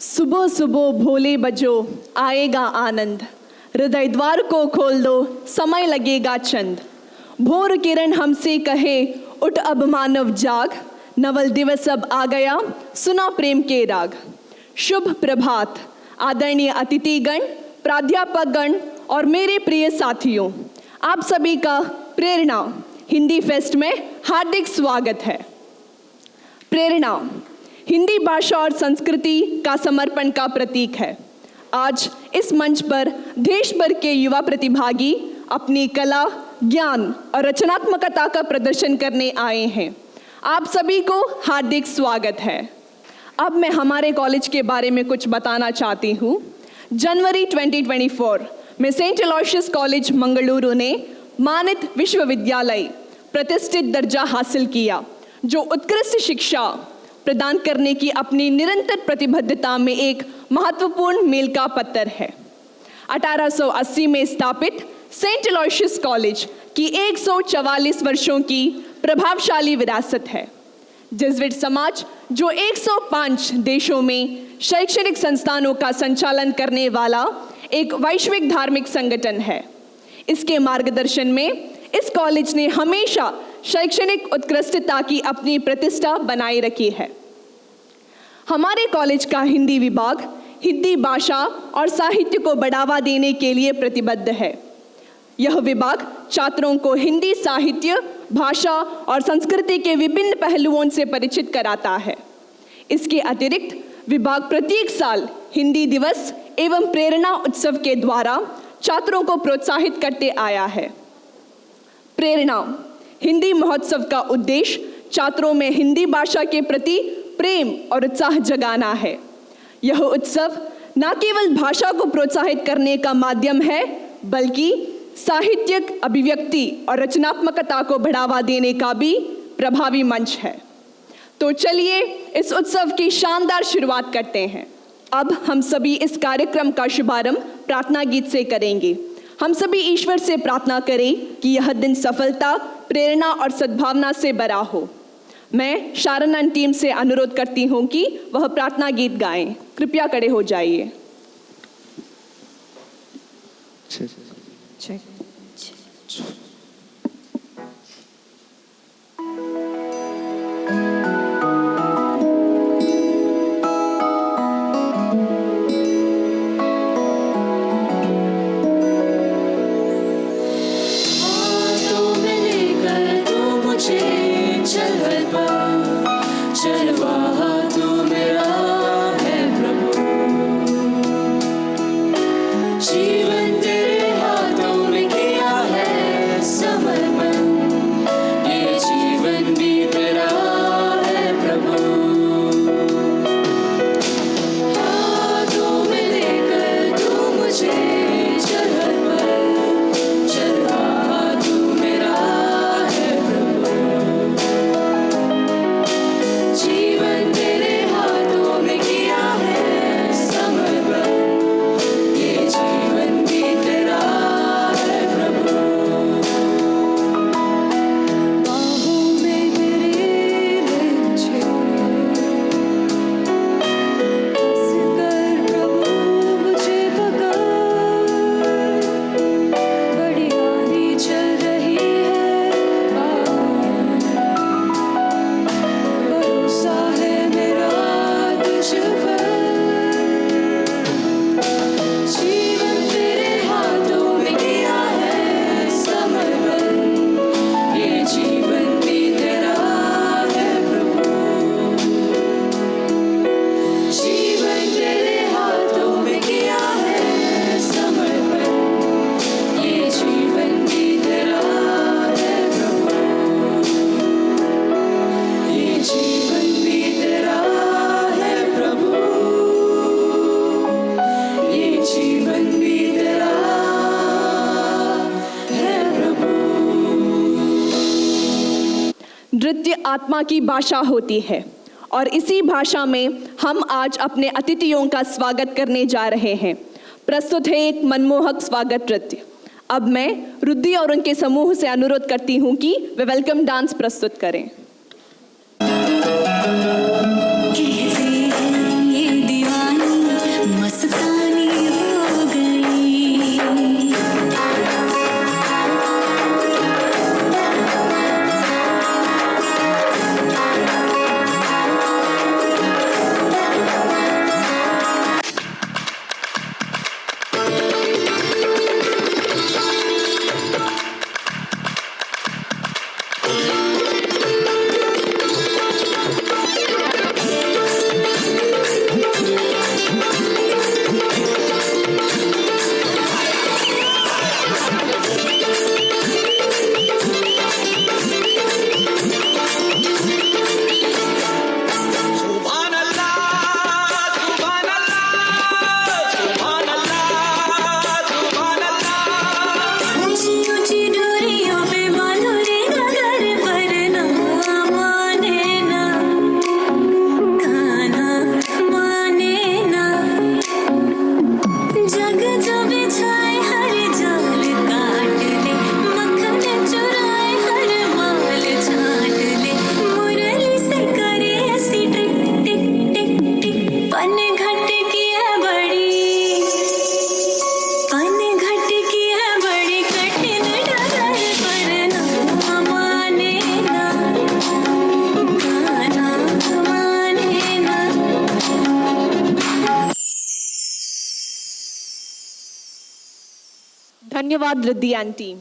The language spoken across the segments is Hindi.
सुबह सुबह भोले बजो आएगा आनंद, हृदय द्वार को खोल दो समय लगेगा चंद। भोर किरण हमसे कहे उठ अब मानव जाग, नवल दिवस अब आ गया सुना प्रेम के राग। शुभ प्रभात आदरणीय अतिथिगण, प्राध्यापकगण और मेरे प्रिय साथियों, आप सभी का प्रेरणा हिंदी फेस्ट में हार्दिक स्वागत है। प्रेरणा हिंदी भाषा और संस्कृति का समर्पण का प्रतीक है। आज इस मंच पर देश भर के युवा प्रतिभागी अपनी कला, ज्ञान और रचनात्मकता का प्रदर्शन करने आए हैं। आप सभी को हार्दिक स्वागत है। अब मैं हमारे कॉलेज के बारे में कुछ बताना चाहती हूँ। जनवरी 2024 में सेंट अलोयसियस कॉलेज मंगलुरु ने मानित विश्वविद्यालय प्रतिष्ठित दर्जा हासिल किया, जो उत्कृष्ट शिक्षा प्रदान करने की अपनी निरंतर प्रतिबद्धता में एक महत्वपूर्ण मील का पत्थर है। 1880 में स्थापित सेंट अलोयसियस कॉलेज की 144 वर्षों की प्रभावशाली विरासत है। जेसुइट समाज, जो 105 देशों में शैक्षणिक संस्थानों का संचालन करने वाला एक वैश्विक धार्मिक संगठन है, इसके मार्गदर्शन में इस कॉलेज ने हमेशा शैक्षणिक उत्कृष्टता की अपनी प्रतिष्ठा बनाए रखी है। हमारे कॉलेज का हिंदी विभाग हिंदी भाषा और साहित्य को बढ़ावा देने के लिए प्रतिबद्ध है। यह विभाग छात्रों को हिंदी साहित्य, भाषा और संस्कृति के विभिन्न पहलुओं से परिचित कराता है। इसके अतिरिक्त विभाग प्रत्येक साल हिंदी दिवस एवं प्रेरणा उत्सव के द्वारा छात्रों को प्रोत्साहित करते आया है। प्रेरणा हिंदी महोत्सव का उद्देश्य छात्रों में हिंदी भाषा के प्रति प्रेम और उत्साह जगाना है। यह उत्सव न केवल भाषा को प्रोत्साहित करने का माध्यम है, बल्कि साहित्यिक अभिव्यक्ति और रचनात्मकता को बढ़ावा देने का भी प्रभावी मंच है। तो चलिए इस उत्सव की शानदार शुरुआत करते हैं। अब हम सभी इस कार्यक्रम का शुभारंभ प्रार्थना गीत से करेंगे। हम सभी ईश्वर से प्रार्थना करें कि यह दिन सफलता, प्रेरणा और सद्भावना से भरा हो। मैं शारन टीम से अनुरोध करती हूँ कि वह प्रार्थना गीत गाएं। कृपया खड़े हो जाइए। नृत्य आत्मा की भाषा होती है और इसी भाषा में हम आज अपने अतिथियों का स्वागत करने जा रहे हैं। प्रस्तुत है एक मनमोहक स्वागत नृत्य। अब मैं रुद्धि और उनके समूह से अनुरोध करती हूँ कि वे वेलकम डांस प्रस्तुत करें। ये दीवानी धन्यवाद रिद्धि आंटी।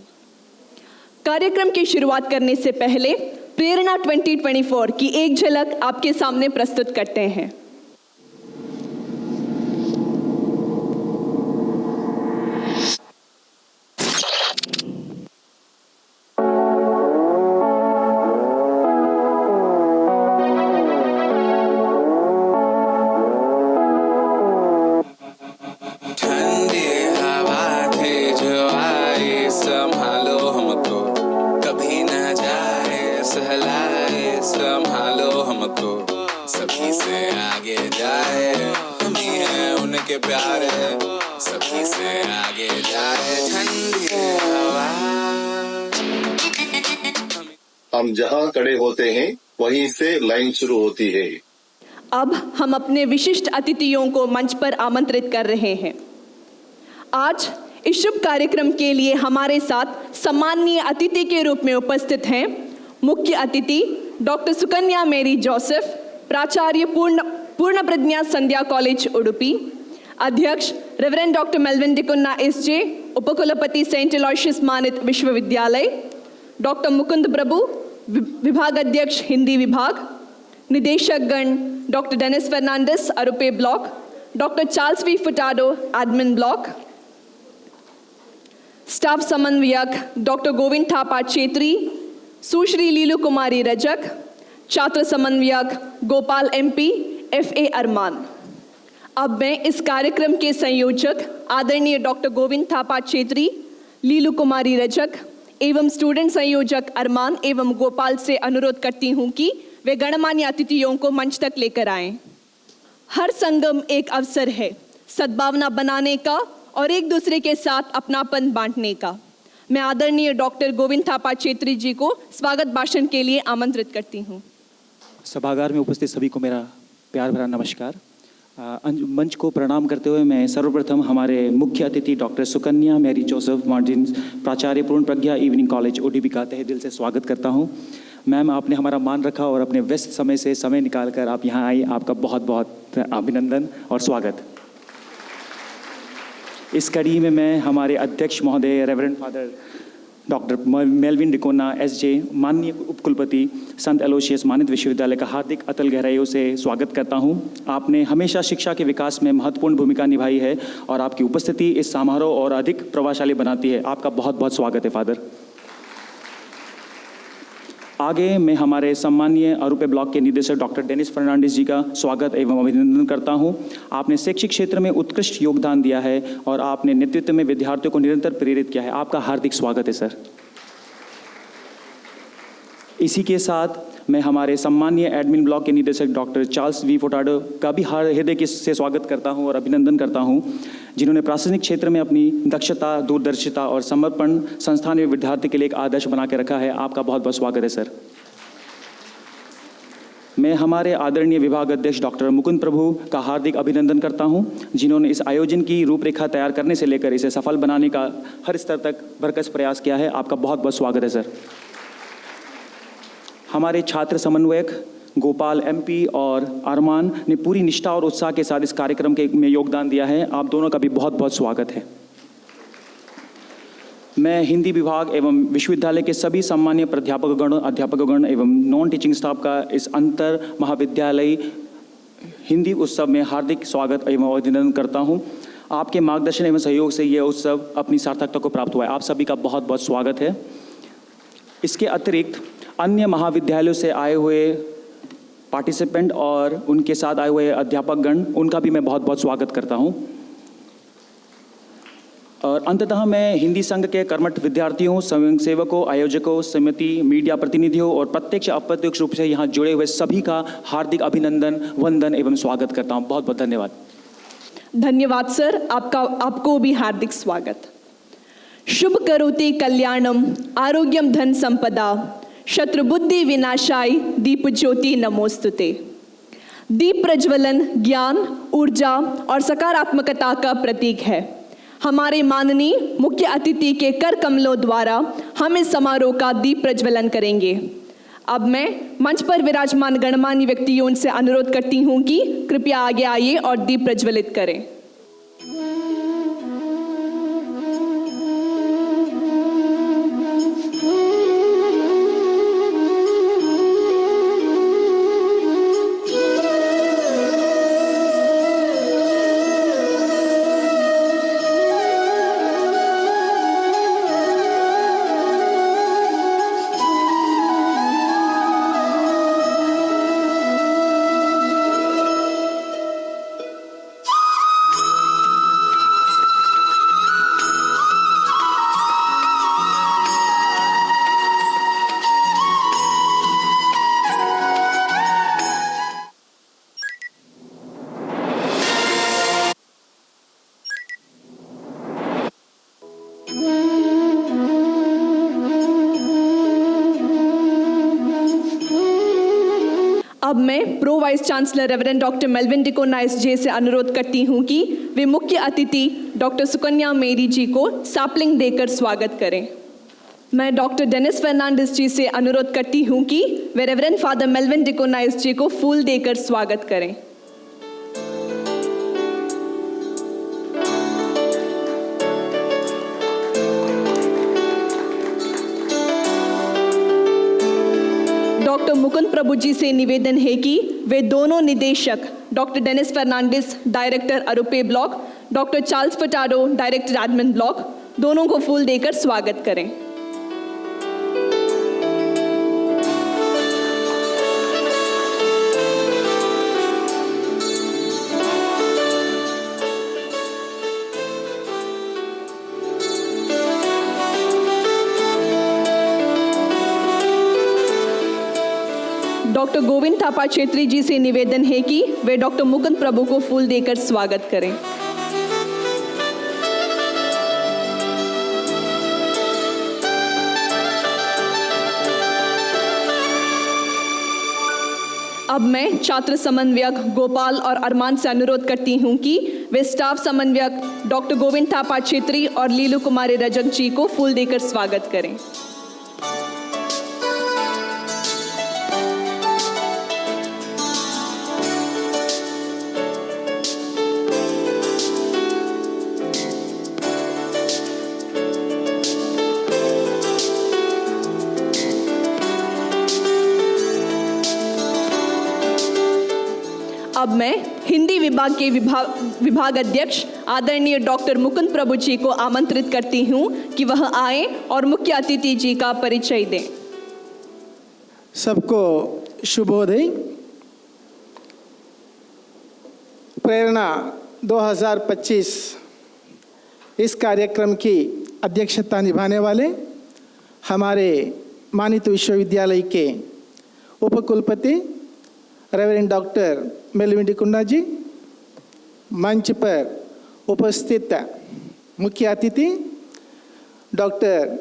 कार्यक्रम की शुरुआत करने से पहले प्रेरणा 2024 की एक झलक आपके सामने प्रस्तुत करते हैं। हम जहाँ खड़े होते हैं वहीं से लाइन शुरू होती है। अब हम अपने विशिष्ट अतिथियों को मंच पर आमंत्रित कर रहे हैं। आज इस शुभ कार्यक्रम के लिए हमारे साथ सम्माननीय अतिथि के रूप में उपस्थित हैं मुख्य अतिथि डॉक्टर सुकन्या मेरी जोसेफ, प्राचार्य पूर्ण प्रज्ञा संध्या कॉलेज उडुपी, अध्यक्ष reverend doctor Melvin D'Cunha SJ, उपकुलपति सेंट एलोयसियस मानित विश्वविद्यालय, डॉक्टर मुकुंद प्रभु, विभाग अध्यक्ष हिंदी विभाग, निदेशक गण doctor Dennis Fernandes Arrupe block, doctor Charles V Furtado admin block, staff समन्वयक डॉक्टर गोविंद थापा छेत्री, सुश्री लीलू कुमारी रजक, छात्र समन्वयक गोपाल एमपी, FA अरमान। अब मैं इस कार्यक्रम के संयोजक आदरणीय डॉक्टर गोविंद थापा छेत्री, लीलू कुमारी रजक एवं स्टूडेंट संयोजक अरमान एवं गोपाल से अनुरोध करती हूं कि वे गणमान्य अतिथियों को मंच तक लेकर आएं। हर संगम एक अवसर है सद्भावना बनाने का और एक दूसरे के साथ अपनापन बांटने का। मैं आदरणीय डॉक्टर गोविंद थापा छेत्री जी को स्वागत भाषण के लिए आमंत्रित करती हूं। सभागार में उपस्थित सभी को मेरा प्यार भरा नमस्कार। मंच को प्रणाम करते हुए मैं सर्वप्रथम हमारे मुख्य अतिथि डॉक्टर सुकन्या मेरी जोसेफ मार्टिन, प्राचार्य पूर्ण प्रज्ञा इवनिंग कॉलेज ओडीबी का तहे दिल से स्वागत करता हूं। मैम, आपने हमारा मान रखा और अपने व्यस्त समय से समय निकालकर आप यहाँ आई, आपका बहुत बहुत अभिनंदन और स्वागत। इस कड़ी में मैं हमारे अध्यक्ष महोदय reverend father doctor Melvin D'Cunha SJ, माननीय उपकुलपति संत एलोयसियस मानित विश्वविद्यालय का हार्दिक अतल गहराइयों से स्वागत करता हूं। आपने हमेशा शिक्षा के विकास में महत्वपूर्ण भूमिका निभाई है और आपकी उपस्थिति इस समारोह और अधिक प्रभावशाली बनाती है। आपका बहुत बहुत स्वागत है फादर। आगे मैं हमारे सम्मानीय अरुपे ब्लॉक के निदेशक डॉक्टर डेनिस फर्नांडिस जी का स्वागत एवं अभिनंदन करता हूं। आपने शैक्षिक क्षेत्र में उत्कृष्ट योगदान दिया है और आपने नेतृत्व में विद्यार्थियों को निरंतर प्रेरित किया है। आपका हार्दिक स्वागत है सर। इसी के साथ मैं हमारे सम्मानीय एडमिन ब्लॉक के निदेशक डॉक्टर चार्ल्स वी फुटाडो का भी हृदय से स्वागत करता हूं और अभिनंदन करता हूं, जिन्होंने प्रशासनिक क्षेत्र में अपनी दक्षता, दूरदर्शिता और समर्पण संस्थान में विद्यार्थी के लिए एक आदर्श बना के रखा है। आपका बहुत बहुत स्वागत है सर। मैं हमारे आदरणीय विभाग अध्यक्ष डॉक्टर मुकुंद प्रभु का हार्दिक अभिनंदन करता हूं, जिन्होंने इस आयोजन की रूपरेखा तैयार करने से लेकर इसे सफल बनाने का हर स्तर तक भरकस प्रयास किया है। आपका बहुत बहुत स्वागत है सर। हमारे छात्र समन्वयक गोपाल एमपी और अरमान ने पूरी निष्ठा और उत्साह के साथ इस कार्यक्रम में योगदान दिया है। आप दोनों का भी बहुत बहुत स्वागत है। मैं हिंदी विभाग एवं विश्वविद्यालय के सभी सम्मानीय प्राध्यापकगण, अध्यापकगण एवं नॉन टीचिंग स्टाफ का इस अंतर महाविद्यालय हिंदी उत्सव में हार्दिक स्वागत एवं अभिनंदन करता हूं। आपके मार्गदर्शन एवं सहयोग से यह उत्सव अपनी सार्थकता को प्राप्त हुआ है। आप सभी का बहुत बहुत स्वागत है। इसके अतिरिक्त अन्य महाविद्यालयों से आए हुए पार्टिसिपेंट और उनके साथ आए हुए अध्यापकगण, उनका भी मैं बहुत बहुत स्वागत करता हूं। और अंततः मैं हिंदी संघ के कर्मठ विद्यार्थियों, स्वयंसेवकों, आयोजकों, समिति, मीडिया प्रतिनिधियों और प्रत्यक्ष अप्रत्यक्ष रूप से यहाँ जुड़े हुए सभी का हार्दिक अभिनंदन, वंदन एवं स्वागत करता हूँ। बहुत बहुत धन्यवाद। धन्यवाद सर, आपको भी हार्दिक स्वागत। शुभ करोति कल्याणम आरोग्यम धन संपदा शत्रुबुद्धि विनाशाय दीप ज्योति नमोस्तुते। दीप प्रज्वलन ज्ञान, ऊर्जा और सकारात्मकता का प्रतीक है। हमारे माननीय मुख्य अतिथि के कर कमलों द्वारा हम इस समारोह का दीप प्रज्वलन करेंगे। अब मैं मंच पर विराजमान गणमान्य व्यक्तियों से अनुरोध करती हूं कि कृपया आगे आइए और दीप प्रज्वलित करें। अब मैं pro vice chancellor reverend doctor Melvin D'Cunha S J से अनुरोध करती हूँ कि वे मुख्य अतिथि डॉक्टर सुकन्या मेरी जी को सैपलिंग देकर स्वागत करें। मैं डॉक्टर डेनिस फर्नांडिस जी से अनुरोध करती हूँ कि वे रेवरेंड फादर मेल्विन डिकोनाइस जी को फूल देकर स्वागत करें। डॉक्टर मुकुंद प्रभु जी से निवेदन है कि वे दोनों निदेशक doctor Dennis Fernandes director Arrupe block, doctor Charles Furtado director admin block, दोनों को फूल देकर स्वागत करें। डॉक्टर गोविंद थापा छेत्री जी से निवेदन है कि वे डॉक्टर मुकुंद प्रभु को फूल देकर स्वागत करें। अब मैं छात्र समन्वयक गोपाल और अरमान से अनुरोध करती हूं कि वे स्टाफ समन्वयक डॉक्टर गोविंद थापा छेत्री और लीलू कुमारी रजक जी को फूल देकर स्वागत करें। अब मैं हिंदी विभाग के विभाग अध्यक्ष आदरणीय डॉक्टर मुकुंद प्रभु जी को आमंत्रित करती हूं कि वह आए और मुख्य अतिथि जी का परिचय दें। सबको शुभोदय। प्रेरणा 2025 इस कार्यक्रम की अध्यक्षता निभाने वाले हमारे मानित विश्वविद्यालय के उपकुलपति रेवरेंड डॉक्टर मेल्विन डिकोनाइस जी, मंच पर उपस्थित मुख्य अतिथि डॉक्टर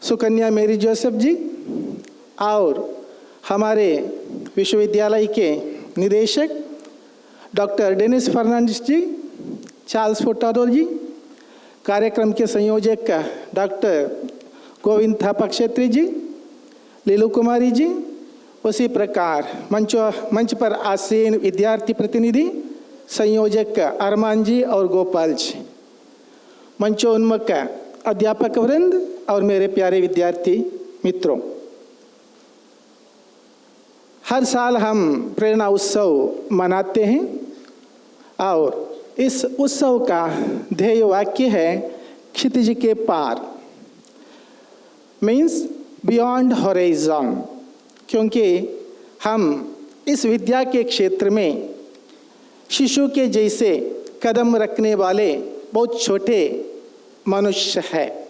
सुकन्या मेरी जोसेफ जी और हमारे विश्वविद्यालय के निदेशक डॉक्टर डेनिस फर्नांडिस जी, चार्ल्स फोटाडो जी, कार्यक्रम के संयोजक डॉक्टर गोविंद थापा छेत्री जी, लीलू कुमारी जी, उसी प्रकार मंच पर आसीन विद्यार्थी प्रतिनिधि संयोजक अरमान जी और गोपाल जी, मंचोन्मुख अध्यापक वृंद और मेरे प्यारे विद्यार्थी मित्रों, हर साल हम प्रेरणा उत्सव मनाते हैं और इस उत्सव का ध्येय वाक्य है क्षितिज के पार, मीन्स बियॉन्ड हॉराइजन, क्योंकि हम इस विद्या के क्षेत्र में शिशु के जैसे कदम रखने वाले बहुत छोटे मनुष्य है।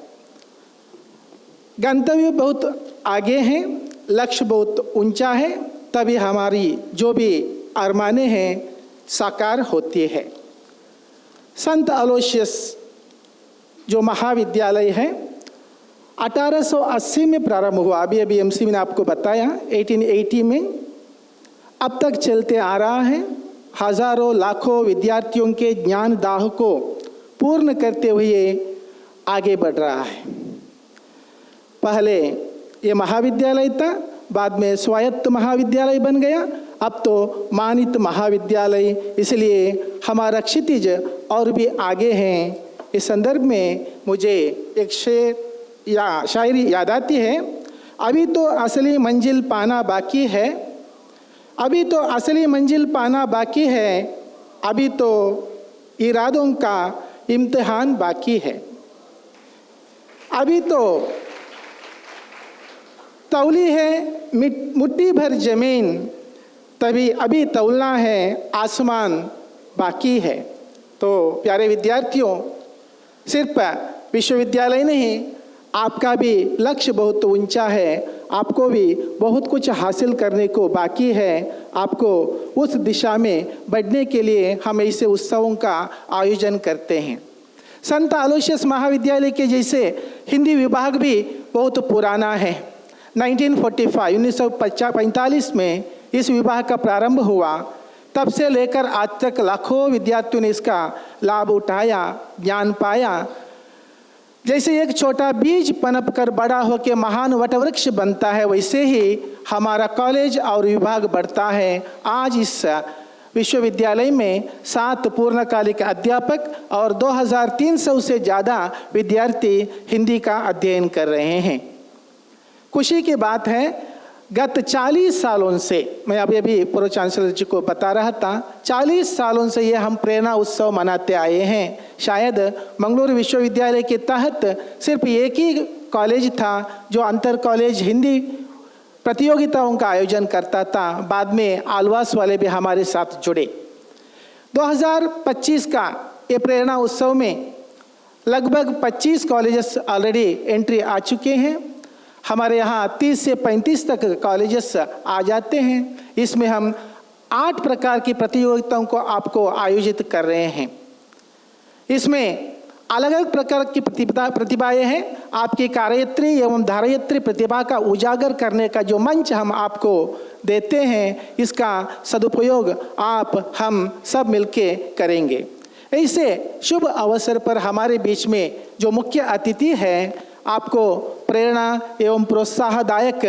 गंतव्य बहुत आगे हैं, लक्ष्य बहुत ऊंचा है, तभी हमारी जो भी अरमाने हैं साकार होती है। संत अलोयसियस जो महाविद्यालय है 1880 में प्रारंभ हुआ, अभी एमसी ने आपको बताया 1880 में, अब तक चलते आ रहा है। हजारों लाखों विद्यार्थियों के ज्ञान दाह को पूर्ण करते हुए आगे बढ़ रहा है। पहले ये महाविद्यालय था, बाद में स्वायत्त महाविद्यालय बन गया, अब तो मानित महाविद्यालय, इसलिए हमारा क्षितिज और भी आगे हैं। इस संदर्भ में मुझे एक शेर या शायरी याद आती है, अभी तो असली मंजिल पाना बाकी है, अभी तो असली मंजिल पाना बाकी है, अभी तो इरादों का इम्तिहान बाकी है, अभी तो तौली है मुट्ठी भर जमीन, तभी अभी तौलना है आसमान बाकी है। तो प्यारे विद्यार्थियों, सिर्फ विश्वविद्यालय नहीं, आपका भी लक्ष्य बहुत ऊंचा है, आपको भी बहुत कुछ हासिल करने को बाकी है। आपको उस दिशा में बढ़ने के लिए हम ऐसे उत्सवों का आयोजन करते हैं। संत अलोयसियस महाविद्यालय के जैसे हिंदी विभाग भी बहुत पुराना है। 1945 में इस विभाग का प्रारंभ हुआ, तब से लेकर आज तक लाखों विद्यार्थियों ने इसका लाभ उठाया, ज्ञान पाया। जैसे एक छोटा बीज पनप कर बड़ा होकर महान वटवृक्ष बनता है, वैसे ही हमारा कॉलेज और विभाग बढ़ता है। आज इस विश्वविद्यालय में 7 पूर्णकालिक अध्यापक और 2300 से ज़्यादा विद्यार्थी हिंदी का अध्ययन कर रहे हैं। खुशी की बात है, गत 40 सालों से, मैं अभी पूर्व चांसलर जी को बता रहा था, 40 सालों से ये हम प्रेरणा उत्सव मनाते आए हैं। शायद मंगलुरु विश्वविद्यालय के तहत सिर्फ एक ही कॉलेज था जो अंतर कॉलेज हिंदी प्रतियोगिताओं का आयोजन करता था। बाद में आलवास वाले भी हमारे साथ जुड़े। 2025 का ये प्रेरणा उत्सव में लगभग 25 कॉलेजेस ऑलरेडी एंट्री आ चुके हैं। हमारे यहाँ 30 से 35 तक कॉलेजेस आ जाते हैं। इसमें हम 8 प्रकार की प्रतियोगिताओं को आपको आयोजित कर रहे हैं। इसमें अलग अलग प्रकार की प्रतिभाएं हैं। आपकी कार्यत्री एवं धारयत्री प्रतिभा का उजागर करने का जो मंच हम आपको देते हैं, इसका सदुपयोग आप हम सब मिलके करेंगे। ऐसे शुभ अवसर पर हमारे बीच में जो मुख्य अतिथि है, आपको प्रेरणा एवं प्रोत्साहदायक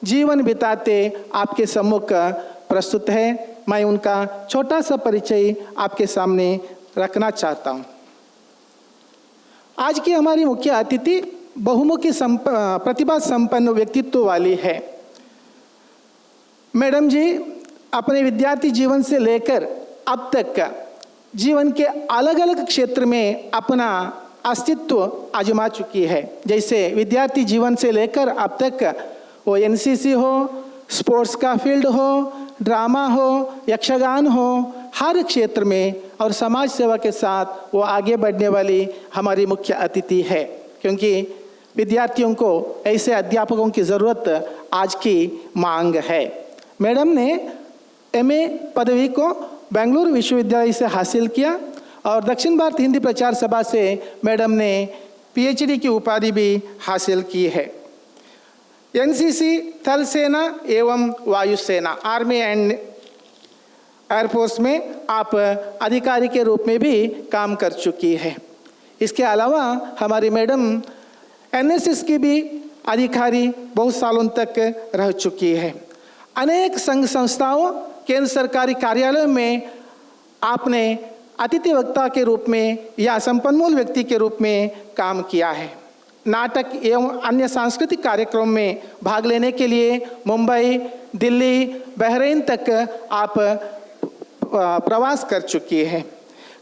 जीवन बिताते आपके सम्मुख प्रस्तुत है। मैं उनका छोटा सा परिचय आपके सामने रखना चाहता हूँ। आज की हमारी मुख्य अतिथि बहुमुखी प्रतिभा संपन्न व्यक्तित्व वाली है। मैडम जी अपने विद्यार्थी जीवन से लेकर अब तक जीवन के अलग अलग क्षेत्र में अपना अस्तित्व आजमा चुकी है। जैसे विद्यार्थी जीवन से लेकर अब तक वो एनसीसी हो, स्पोर्ट्स का फील्ड हो, ड्रामा हो, यक्षगान हो, हर क्षेत्र में और समाज सेवा के साथ वो आगे बढ़ने वाली हमारी मुख्य अतिथि है। क्योंकि विद्यार्थियों को ऐसे अध्यापकों की ज़रूरत आज की मांग है। मैडम ने एमए पदवी को बेंगलुरु विश्वविद्यालय से हासिल किया और दक्षिण भारत हिंदी प्रचार सभा से मैडम ने पीएचडी की उपाधि भी हासिल की है। एनसीसी, थल सेना एवं वायुसेना, आर्मी एंड एयरफोर्स में आप अधिकारी के रूप में भी काम कर चुकी है। इसके अलावा हमारी मैडम एनएसएस की भी अधिकारी बहुत सालों तक रह चुकी है। अनेक संघ संस्थाओं, केंद्र सरकारी कार्यालयों में आपने अतिथि वक्ता के रूप में या संपन्नमूल व्यक्ति के रूप में काम किया है। नाटक एवं अन्य सांस्कृतिक कार्यक्रम में भाग लेने के लिए मुंबई, दिल्ली, बहरीन तक आप प्रवास कर चुकी है।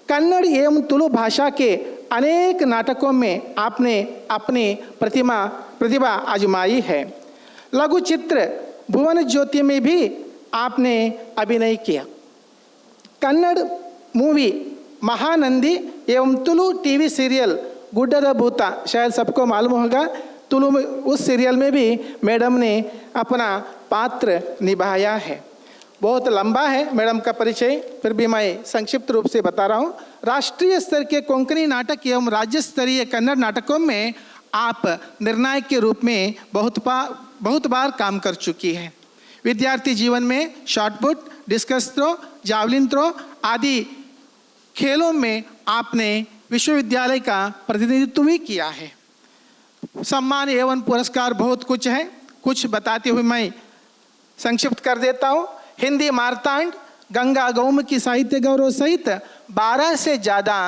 कन्नड़ एवं तुलु भाषा के अनेक नाटकों में आपने अपनी प्रतिभा आजमाई है। लघु चित्र भुवन ज्योति में भी आपने अभिनय किया। कन्नड़ मूवी महानंदी एवं तुलु टीवी सीरियल गुड्डर भूता, शायद सबको मालूम होगा, तुलु में उस सीरियल में भी मैडम ने अपना पात्र निभाया है। बहुत लंबा है मैडम का परिचय, फिर भी मैं संक्षिप्त रूप से बता रहा हूँ। राष्ट्रीय स्तर के कोंकणी नाटक एवं राज्य स्तरीय कन्नड़ नाटकों में आप निर्णायक के रूप में बहुत बार काम कर चुकी है। विद्यार्थी जीवन में shot put, discus throw, javelin throw आदि खेलों में आपने विश्वविद्यालय का प्रतिनिधित्व भी किया है। सम्मान एवं पुरस्कार बहुत कुछ है, कुछ बताते हुए मैं संक्षिप्त कर देता हूँ। हिंदी मार्तांड, गंगा गौमुखी साहित्य गौरव सहित 12 से ज़्यादा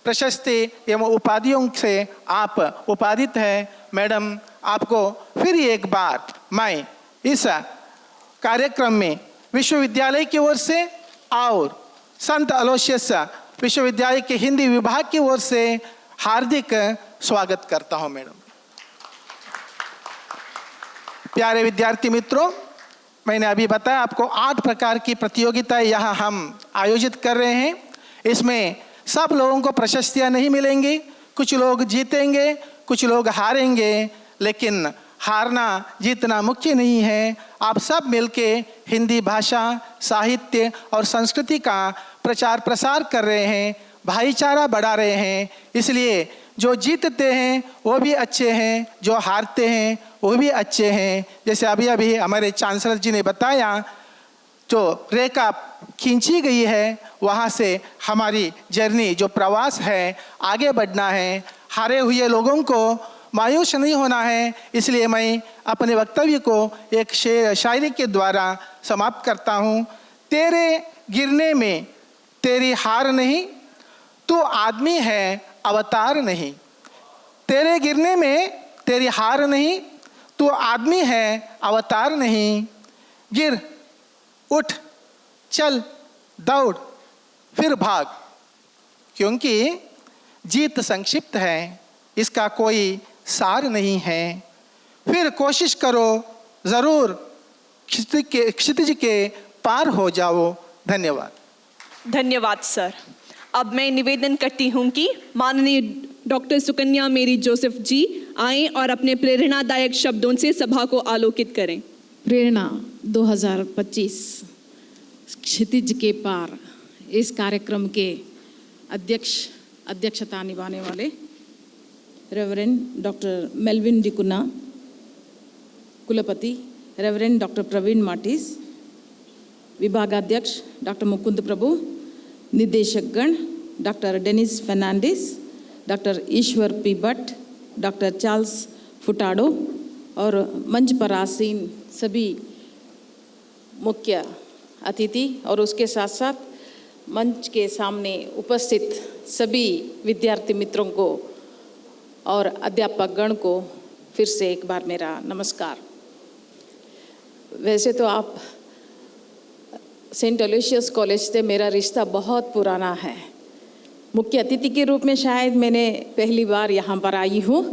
प्रशस्ति एवं उपाधियों से आप उपाधित है। मैडम, आपको फिर एक बार मैं इस कार्यक्रम में विश्वविद्यालय की ओर से और संत अलोयसियस विश्वविद्यालय के हिंदी विभाग की ओर से हार्दिक स्वागत करता हूं। मैडम, प्यारे विद्यार्थी मित्रों, मैंने अभी बताया आपको 8 प्रकार की प्रतियोगिताएं यहाँ हम आयोजित कर रहे हैं। इसमें सब लोगों को प्रशस्तियाँ नहीं मिलेंगी, कुछ लोग जीतेंगे, कुछ लोग हारेंगे, लेकिन हारना जीतना मुख्य नहीं है। आप सब मिलके हिंदी भाषा, साहित्य और संस्कृति का प्रचार प्रसार कर रहे हैं, भाईचारा बढ़ा रहे हैं। इसलिए जो जीतते हैं वो भी अच्छे हैं, जो हारते हैं वो भी अच्छे हैं। जैसे अभी हमारे चांसलर जी ने बताया, जो रेखा खींची गई है वहाँ से हमारी जर्नी जो प्रवास है आगे बढ़ना है। हारे हुए लोगों को मायूस नहीं होना है। इसलिए मैं अपने वक्तव्य को एक शायरी के द्वारा समाप्त करता हूँ। तेरे गिरने में तेरी हार नहीं, तू आदमी है अवतार नहीं। तेरे गिरने में तेरी हार नहीं, तू आदमी है अवतार नहीं। गिर, उठ, चल, दौड़, फिर भाग, क्योंकि जीत संक्षिप्त है, इसका कोई सार नहीं है। फिर कोशिश करो ज़रूर, क्षितिज के पार हो जाओ। धन्यवाद। धन्यवाद सर। अब मैं निवेदन करती हूँ कि माननीय डॉक्टर सुकन्या मेरी जोसेफ जी आएं और अपने प्रेरणादायक शब्दों से सभा को आलोकित करें। प्रेरणा 2025 क्षितिज के पार इस कार्यक्रम के अध्यक्षता निभाने वाले रेवरेंड डॉक्टर मेलविन डिकुना, कुलपति रेवरेंड डॉक्टर प्रवीण माटिस, विभागाध्यक्ष डॉक्टर मुकुंद प्रभु, निदेशकगण डॉक्टर डेनिस फर्नांडिस, डॉक्टर ईश्वर पी भट्ट, डॉक्टर चार्ल्स फुटाडो और मंच पर आसीन सभी मुख्य अतिथि और उसके साथ साथ मंच के सामने उपस्थित सभी विद्यार्थी मित्रों को और अध्यापक गण को फिर से एक बार मेरा नमस्कार। वैसे तो आप सेंट अलोयसियस कॉलेज से मेरा रिश्ता बहुत पुराना है। मुख्य अतिथि के रूप में शायद मैंने पहली बार यहाँ पर आई हूँ,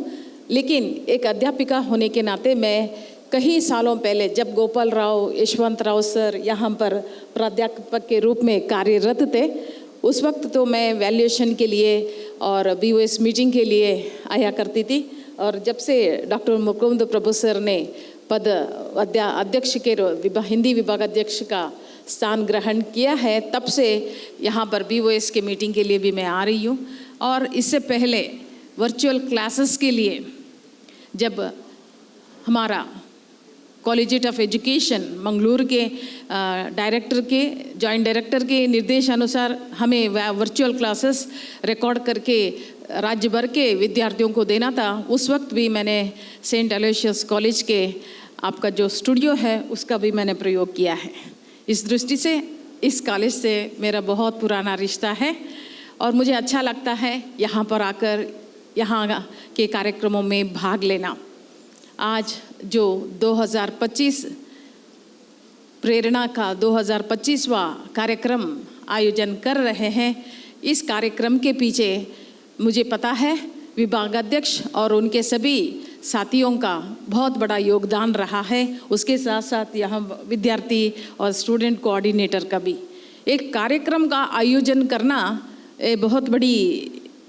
लेकिन एक अध्यापिका होने के नाते मैं कई सालों पहले जब गोपाल राव यशवंत राव सर यहाँ पर प्राध्यापक के रूप में कार्यरत थे, उस वक्त तो मैं वैल्यूएशन के लिए और BOS मीटिंग के लिए आया करती थी। और जब से डॉक्टर मुकुंद प्रभु सर ने पद अध्यक्ष के हिंदी विभाग अध्यक्ष का स्थान ग्रहण किया है, तब से यहाँ पर BOS के मीटिंग के लिए भी मैं आ रही हूँ। और इससे पहले वर्चुअल क्लासेस के लिए जब हमारा कॉलेजिएट ऑफ एजुकेशन मंगलूर के डायरेक्टर के जॉइंट डायरेक्टर के निर्देश अनुसार हमें वर्चुअल क्लासेस रिकॉर्ड करके राज्य भर के विद्यार्थियों को देना था, उस वक्त भी मैंने सेंट अलोयसियस कॉलेज के आपका जो स्टूडियो है उसका भी मैंने प्रयोग किया है। इस दृष्टि से इस कॉलेज से मेरा बहुत पुराना रिश्ता है और मुझे अच्छा लगता है यहाँ पर आकर यहाँ के कार्यक्रमों में भाग लेना। आज जो 2025 प्रेरणा का 2025वां कार्यक्रम आयोजन कर रहे हैं, इस कार्यक्रम के पीछे मुझे पता है विभागाध्यक्ष और उनके सभी साथियों का बहुत बड़ा योगदान रहा है। उसके साथ साथ यहाँ विद्यार्थी और स्टूडेंट कोऑर्डिनेटर का भी एक कार्यक्रम का आयोजन करना बहुत बड़ी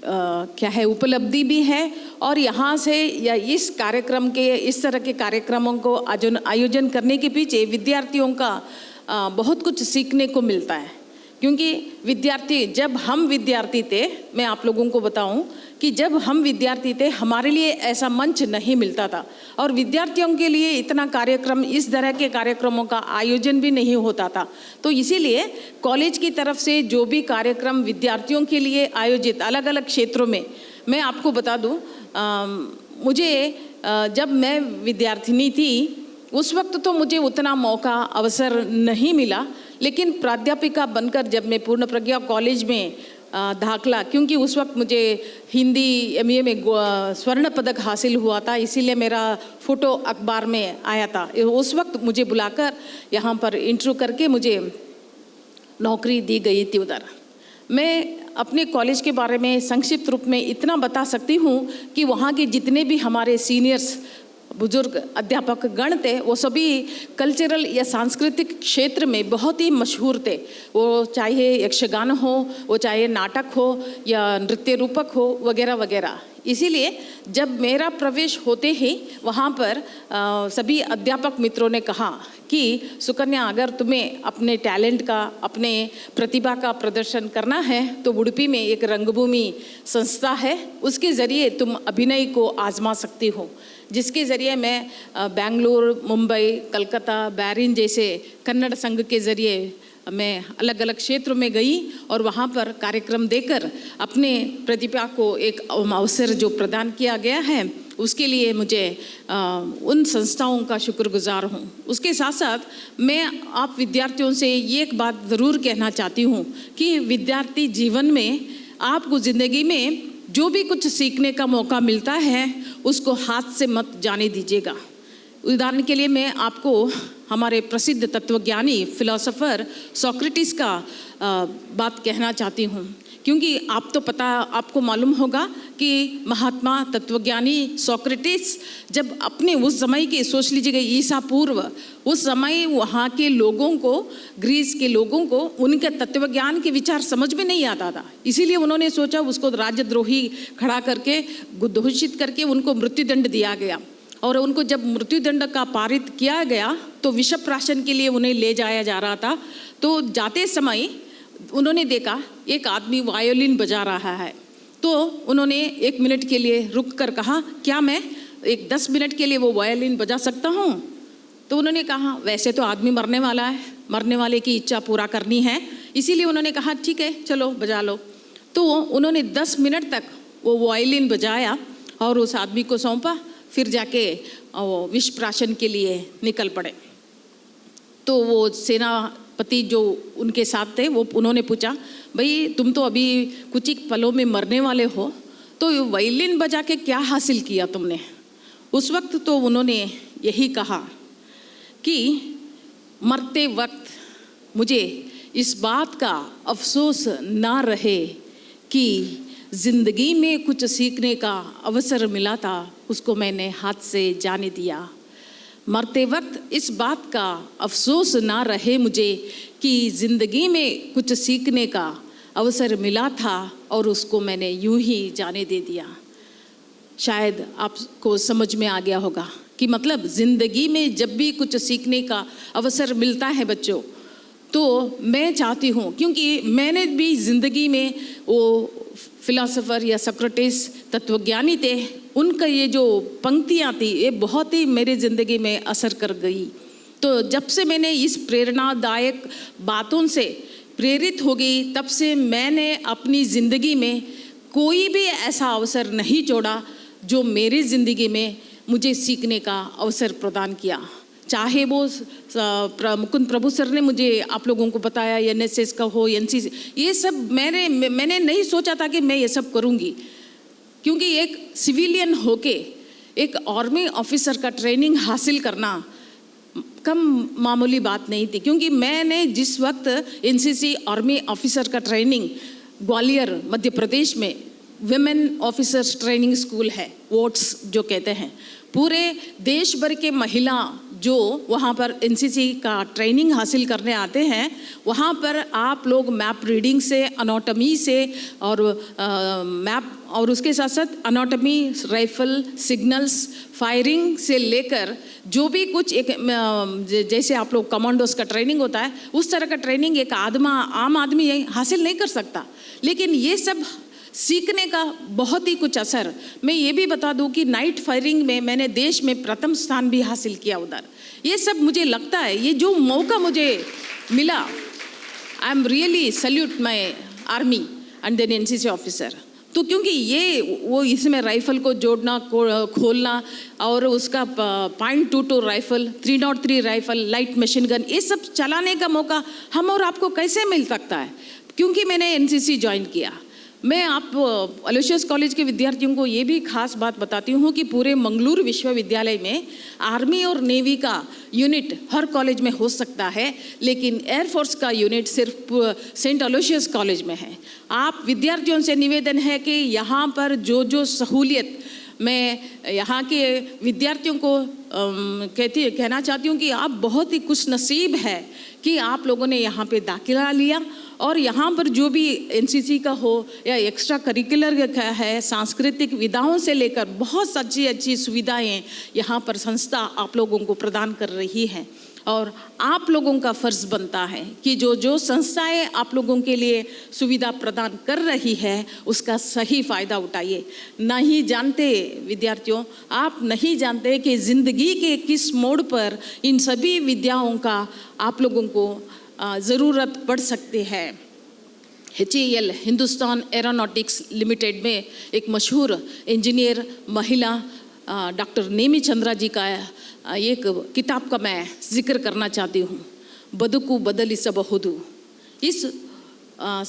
क्या है उपलब्धि भी है। और यहाँ से या इस कार्यक्रम के इस तरह के कार्यक्रमों को आयोजन करने के पीछे विद्यार्थियों का बहुत कुछ सीखने को मिलता है, क्योंकि विद्यार्थी जब हम विद्यार्थी थे, मैं आप लोगों को बताऊं कि जब हम विद्यार्थी थे हमारे लिए ऐसा मंच नहीं मिलता था और विद्यार्थियों के लिए इतना कार्यक्रम इस तरह के कार्यक्रमों का आयोजन भी नहीं होता था। तो इसीलिए कॉलेज की तरफ से जो भी कार्यक्रम विद्यार्थियों के लिए आयोजित अलग अलग क्षेत्रों में, मैं आपको बता दूं, मुझे जब मैं विद्यार्थिनी थी उस वक्त तो मुझे उतना मौका अवसर नहीं मिला, लेकिन प्राध्यापिका बनकर जब मैं पूर्ण प्रज्ञा कॉलेज में दाखला, क्योंकि उस वक्त मुझे हिंदी MA में स्वर्ण पदक हासिल हुआ था, इसीलिए मेरा फ़ोटो अखबार में आया था। उस वक्त मुझे बुलाकर यहाँ पर इंटरव्यू करके मुझे नौकरी दी गई थी उधर। मैं अपने कॉलेज के बारे में संक्षिप्त रूप में इतना बता सकती हूँ कि वहाँ के जितने भी हमारे सीनियर्स बुजुर्ग अध्यापक गण थे वो सभी कल्चरल या सांस्कृतिक क्षेत्र में बहुत ही मशहूर थे। वो चाहे यक्षगान हो, वो चाहे नाटक हो या नृत्य रूपक हो वगैरह वगैरह, इसीलिए जब मेरा प्रवेश होते ही वहाँ पर सभी अध्यापक मित्रों ने कहा कि सुकन्या, अगर तुम्हें अपने टैलेंट का, अपने प्रतिभा का प्रदर्शन करना है तो उडुपी में एक रंगभूमि संस्था है, उसके ज़रिए तुम अभिनय को आजमा सकती हो। जिसके ज़रिए मैं बेंगलुरु, मुंबई, कलकत्ता, बैरिन जैसे कन्नड़ संघ के ज़रिए मैं अलग अलग क्षेत्रों में गई और वहाँ पर कार्यक्रम देकर अपने प्रतिभा को एक अवसर जो प्रदान किया गया है उसके लिए मुझे उन संस्थाओं का शुक्रगुजार हूँ। उसके साथ साथ मैं आप विद्यार्थियों से ये एक बात ज़रूर कहना चाहती हूँ कि विद्यार्थी जीवन में आपको ज़िंदगी में जो भी कुछ सीखने का मौका मिलता है उसको हाथ से मत जाने दीजिएगा। उदाहरण के लिए मैं आपको हमारे प्रसिद्ध तत्वज्ञानी फिलोसोफर सोक्रेटिस का बात कहना चाहती हूँ, क्योंकि आपको मालूम होगा कि महात्मा तत्वज्ञानी सोक्रेटिस जब अपने उस समय के, सोच लीजिएगा ईसा पूर्व, उस समय वहाँ के लोगों को, ग्रीस के लोगों को उनके तत्वज्ञान के विचार समझ में नहीं आता था। इसीलिए उन्होंने सोचा उसको राजद्रोही खड़ा करके, घोषित करके उनको मृत्युदंड दिया गया। और उनको जब मृत्युदंड का पारित किया गया तो विष प्राशन के लिए उन्हें ले जाया जा रहा था। तो जाते समय उन्होंने देखा एक आदमी वायोलिन बजा रहा है, तो उन्होंने 1 मिनट के लिए रुक कर कहा, क्या मैं 10 मिनट के लिए वो वायोलिन बजा सकता हूँ? तो उन्होंने कहा वैसे तो आदमी मरने वाला है, मरने वाले की इच्छा पूरा करनी है, इसीलिए उन्होंने कहा ठीक है चलो बजा लो। तो उन्होंने 10 मिनट तक वो वायोलिन बजाया और उस आदमी को सौंपा, फिर जाके विष प्राशन के लिए निकल पड़े। तो वो सेनापति जो उनके साथ थे वो उन्होंने पूछा, भाई तुम तो अभी कुछ ही पलों में मरने वाले हो, तो वायलिन बजा के क्या हासिल किया तुमने? उस वक्त तो उन्होंने यही कहा कि मरते वक्त मुझे इस बात का अफसोस ना रहे कि ज़िंदगी में कुछ सीखने का अवसर मिला था, उसको मैंने हाथ से जाने दिया। मरते वक्त इस बात का अफसोस ना रहे मुझे कि ज़िंदगी में कुछ सीखने का अवसर मिला था और उसको मैंने यूं ही जाने दे दिया। शायद आपको समझ में आ गया होगा कि मतलब ज़िंदगी में जब भी कुछ सीखने का अवसर मिलता है बच्चों, तो मैं चाहती हूँ, क्योंकि मैंने भी ज़िंदगी में वो फिलोसोफर या सोक्रेटिस तत्वज्ञानी थे, उनका ये जो पंक्तियाँ थी ये बहुत ही मेरे ज़िंदगी में असर कर गई। तो जब से मैंने इस प्रेरणादायक बातों से प्रेरित हो गई, तब से मैंने अपनी ज़िंदगी में कोई भी ऐसा अवसर नहीं छोड़ा जो मेरी ज़िंदगी में मुझे सीखने का अवसर प्रदान किया। चाहे वो मुकुंद प्रभु सर ने मुझे आप लोगों को बताया NSS का हो, NCC, ये सब मैंने नहीं सोचा था कि मैं ये सब करूँगी, क्योंकि एक सिविलियन होके एक आर्मी ऑफिसर का ट्रेनिंग हासिल करना कम मामूली बात नहीं थी। क्योंकि मैंने जिस वक्त NCC आर्मी ऑफिसर का ट्रेनिंग ग्वालियर मध्य प्रदेश में विमेन ऑफिसर्स ट्रेनिंग स्कूल है, वोट्स जो कहते हैं, पूरे देश भर के महिला जो वहाँ पर NCC का ट्रेनिंग हासिल करने आते हैं, वहाँ पर आप लोग मैप रीडिंग से, अनाटमी से और मैप और उसके साथ साथ अनाटमी, राइफल, सिग्नल्स, फायरिंग से लेकर जो भी कुछ एक जैसे आप लोग कमांडोज का ट्रेनिंग होता है, उस तरह का ट्रेनिंग एक आम आदमी हासिल नहीं कर सकता। लेकिन ये सब सीखने का बहुत ही कुछ असर, मैं ये भी बता दूं कि नाइट फायरिंग में मैंने देश में प्रथम स्थान भी हासिल किया उधर। ये सब मुझे लगता है ये जो मौका मुझे मिला, I am really salute my army and then NCC officer. तो क्योंकि ये वो इसमें राइफल को जोड़ना, खोलना और उसका .22 rifle, 303 rifle, light machine gun, ये सब चलाने का मौका हम और आपको कैसे मिल सकता है? क्योंकि मैंने NCC ज्वाइन किया। मैं आप अलोयसियस कॉलेज के विद्यार्थियों को ये भी खास बात बताती हूँ कि पूरे मंगलूरू विश्वविद्यालय में आर्मी और नेवी का यूनिट हर कॉलेज में हो सकता है, लेकिन एयरफोर्स का यूनिट सिर्फ सेंट अलोयसियस कॉलेज में है। आप विद्यार्थियों से निवेदन है कि यहाँ पर जो सहूलियत, मैं यहाँ के विद्यार्थियों को कहना चाहती हूँ कि आप बहुत ही खुश नसीब है कि आप लोगों ने यहाँ पे दाखिला लिया और यहाँ पर जो भी एनसीसी का हो या एक्स्ट्रा करिकुलर का है, सांस्कृतिक विधाओं से लेकर बहुत अच्छी अच्छी सुविधाएं यहाँ पर संस्था आप लोगों को प्रदान कर रही है। और आप लोगों का फ़र्ज़ बनता है कि जो जो संस्थाएं आप लोगों के लिए सुविधा प्रदान कर रही है उसका सही फ़ायदा उठाइए। नहीं जानते विद्यार्थियों, आप नहीं जानते कि ज़िंदगी के किस मोड़ पर इन सभी विद्याओं का आप लोगों को ज़रूरत पड़ सकती है। HAL हिंदुस्तान एरोनॉटिक्स लिमिटेड में एक मशहूर इंजीनियर महिला डॉक्टर नेमी चंद्रा जी का एक किताब का मैं जिक्र करना चाहती हूँ, बदुकु बदलिसಬಹುದು। इस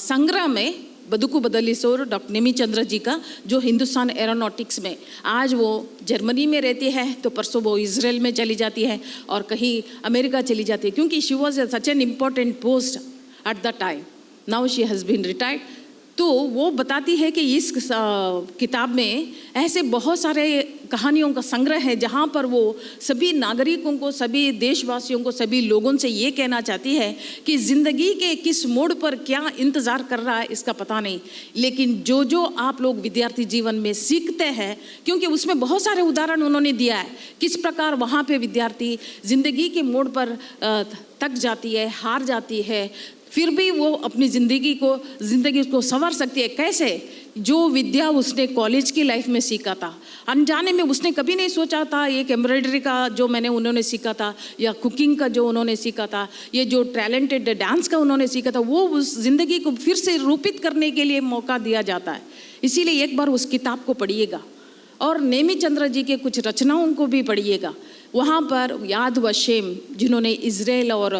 संग्रह में बदुकु बदलिसो डॉक्टर नेमी चंद्रा जी का, जो हिंदुस्तान एरोनॉटिक्स में आज वो जर्मनी में रहती है तो परसों वो इज़राइल में चली जाती है और कहीं अमेरिका चली जाती है, क्योंकि she was such an important post at the time. Now she has been retired. तो वो बताती है कि इस किताब में ऐसे बहुत सारे कहानियों का संग्रह है जहाँ पर वो सभी नागरिकों को, सभी देशवासियों को, सभी लोगों से ये कहना चाहती है कि ज़िंदगी के किस मोड़ पर क्या इंतज़ार कर रहा है इसका पता नहीं, लेकिन जो जो आप लोग विद्यार्थी जीवन में सीखते हैं, क्योंकि उसमें बहुत सारे उदाहरण उन्होंने दिया है किस प्रकार वहाँ पे विद्यार्थी ज़िंदगी के मोड़ पर थक जाती है, हार जाती है, फिर भी वो अपनी ज़िंदगी को संवार सकती है। कैसे? जो विद्या उसने कॉलेज की लाइफ में सीखा था, अनजाने में उसने कभी नहीं सोचा था एक एम्ब्रॉयडरी का जो उन्होंने सीखा था, या कुकिंग का जो उन्होंने सीखा था, ये जो टैलेंटेड डांस का उन्होंने सीखा था, वो उस ज़िंदगी को फिर से रूपित करने के लिए मौका दिया जाता है। इसीलिए एक बार उस किताब को पढ़िएगा और नेमी चंद्र जी के कुछ रचनाओं को भी पढ़िएगा। वहाँ पर याद वशेम जिन्होंने इज़राइल और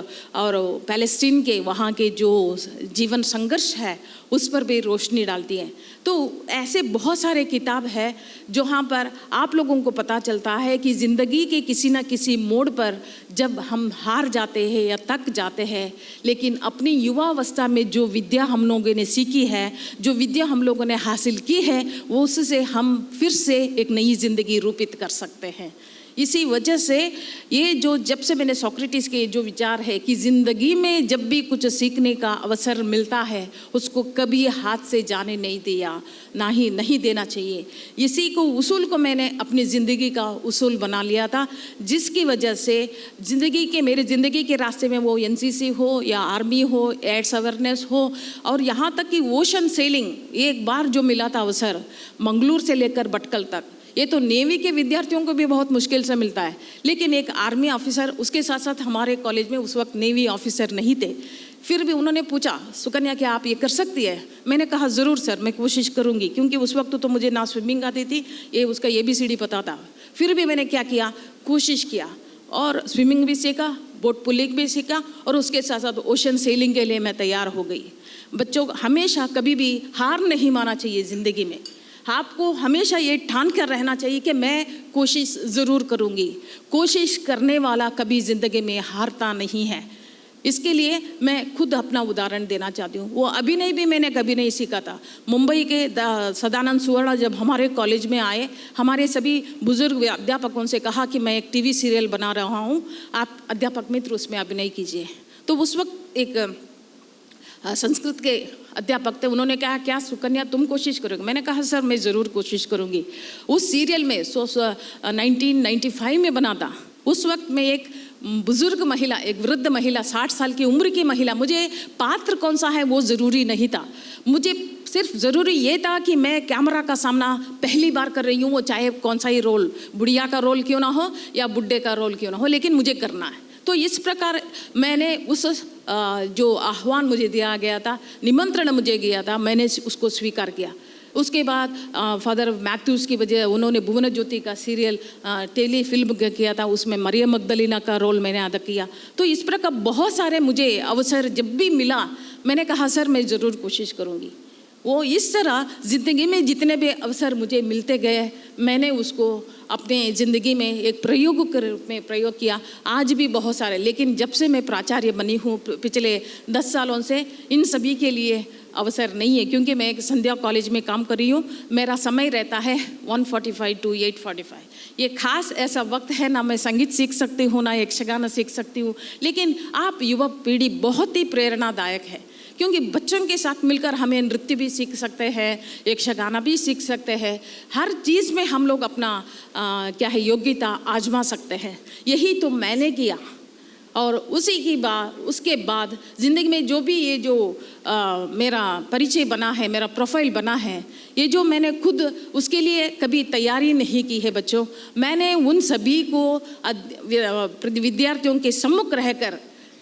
पैलेस्टीन के वहाँ के जो जीवन संघर्ष है उस पर भी रोशनी डालती है। तो ऐसे बहुत सारे किताब है जहाँ पर आप लोगों को पता चलता है कि ज़िंदगी के किसी न किसी मोड़ पर जब हम हार जाते हैं या थक जाते हैं, लेकिन अपनी युवावस्था में जो विद्या हम लोगों ने सीखी है, जो विद्या हम लोगों ने हासिल की है, वो उससे हम फिर से एक नई ज़िंदगी रूपित कर सकते हैं। इसी वजह से ये जो जब से मैंने सोक्रेटिस के जो विचार है कि ज़िंदगी में जब भी कुछ सीखने का अवसर मिलता है उसको कभी हाथ से जाने नहीं दिया, नहीं देना चाहिए। इसी को उसूल को मैंने अपनी ज़िंदगी का उसूल बना लिया था, जिसकी वजह से मेरे ज़िंदगी के रास्ते में वो NCC हो या आर्मी हो, एड्स अवेयरनेस हो, और यहाँ तक कि ओशन सेलिंग एक बार जो मिला था अवसर मंगलूर से लेकर भटकल तक, ये तो नेवी के विद्यार्थियों को भी बहुत मुश्किल से मिलता है, लेकिन एक आर्मी ऑफिसर, उसके साथ साथ हमारे कॉलेज में उस वक्त नेवी ऑफिसर नहीं थे, फिर भी उन्होंने पूछा सुकन्या क्या आप ये कर सकती है? मैंने कहा ज़रूर सर, मैं कोशिश करूँगी, क्योंकि उस वक्त तो मुझे ना स्विमिंग आती थी, ये उसका ABCD पता था। फिर भी मैंने क्या किया, कोशिश किया और स्विमिंग भी सीखा, बोट पुलिंग भी सीखा, और उसके साथ साथ ओशन सेलिंग के लिए मैं तैयार हो गई। बच्चों को हमेशा कभी भी हार नहीं मानना चाहिए ज़िंदगी में। आपको हमेशा ये ठान कर रहना चाहिए कि मैं कोशिश ज़रूर करूँगी। कोशिश करने वाला कभी ज़िंदगी में हारता नहीं है। इसके लिए मैं खुद अपना उदाहरण देना चाहती हूँ। वो अभिनय भी मैंने कभी नहीं सीखा था। मुंबई के सदानंद सुवर्ण जब हमारे कॉलेज में आए, हमारे सभी बुजुर्ग अध्यापकों से कहा कि मैं एक TV सीरियल बना रहा हूँ, आप अध्यापक मित्र उसमें अभिनय कीजिए। तो उस वक्त एक संस्कृत के अध्यापक थे, उन्होंने कहा क्या सुकन्या तुम कोशिश करोगे? मैंने कहा सर मैं ज़रूर कोशिश करूँगी। उस सीरियल में 1995 में बना था। उस वक्त में एक बुजुर्ग महिला, एक वृद्ध महिला, 60 साल की उम्र की महिला, मुझे पात्र कौन सा है वो ज़रूरी नहीं था, मुझे सिर्फ ज़रूरी ये था कि मैं कैमरा का सामना पहली बार कर रही हूँ, वो चाहे कौन सा ही रोल, बुढ़िया का रोल क्यों ना हो या बुढ़े का रोल क्यों ना हो, लेकिन मुझे करना है। तो इस प्रकार मैंने उस जो आह्वान मुझे दिया गया था, निमंत्रण मुझे गया था, मैंने उसको स्वीकार किया। उसके बाद फादर मैथ्यूज़ की वजह उन्होंने भुवन ज्योति का सीरियल टेली फिल्म किया था, उसमें मरियम मगदलीना का रोल मैंने अदा किया। तो इस प्रकार बहुत सारे मुझे अवसर जब भी मिला, मैंने कहा सर मैं ज़रूर कोशिश करूँगी। वो इस तरह ज़िंदगी में जितने भी अवसर मुझे मिलते गए, मैंने उसको अपने ज़िंदगी में एक प्रयोग के रूप में प्रयोग किया। आज भी बहुत सारे, लेकिन जब से मैं प्राचार्य बनी हूँ पिछले 10 सालों से, इन सभी के लिए अवसर नहीं है, क्योंकि मैं एक संध्या कॉलेज में काम कर रही हूँ। मेरा समय रहता है 1:45 to 8:45। ये खास ऐसा वक्त है, ना मैं संगीत सीख सकती हूँ, ना यक्षगान सीख सकती हूँ, लेकिन आप युवा पीढ़ी बहुत ही प्रेरणादायक है, क्योंकि बच्चों के साथ मिलकर हमें नृत्य भी सीख सकते हैं, यक्षगाना भी सीख सकते हैं, हर चीज़ में हम लोग अपना क्या है योग्यता आजमा सकते हैं। यही तो मैंने किया और उसके बाद ज़िंदगी में जो भी ये जो मेरा परिचय बना है, मेरा प्रोफाइल बना है, ये जो मैंने खुद उसके लिए कभी तैयारी नहीं की है बच्चों। मैंने उन सभी को विद्यार्थियों के सम्मुख रहकर,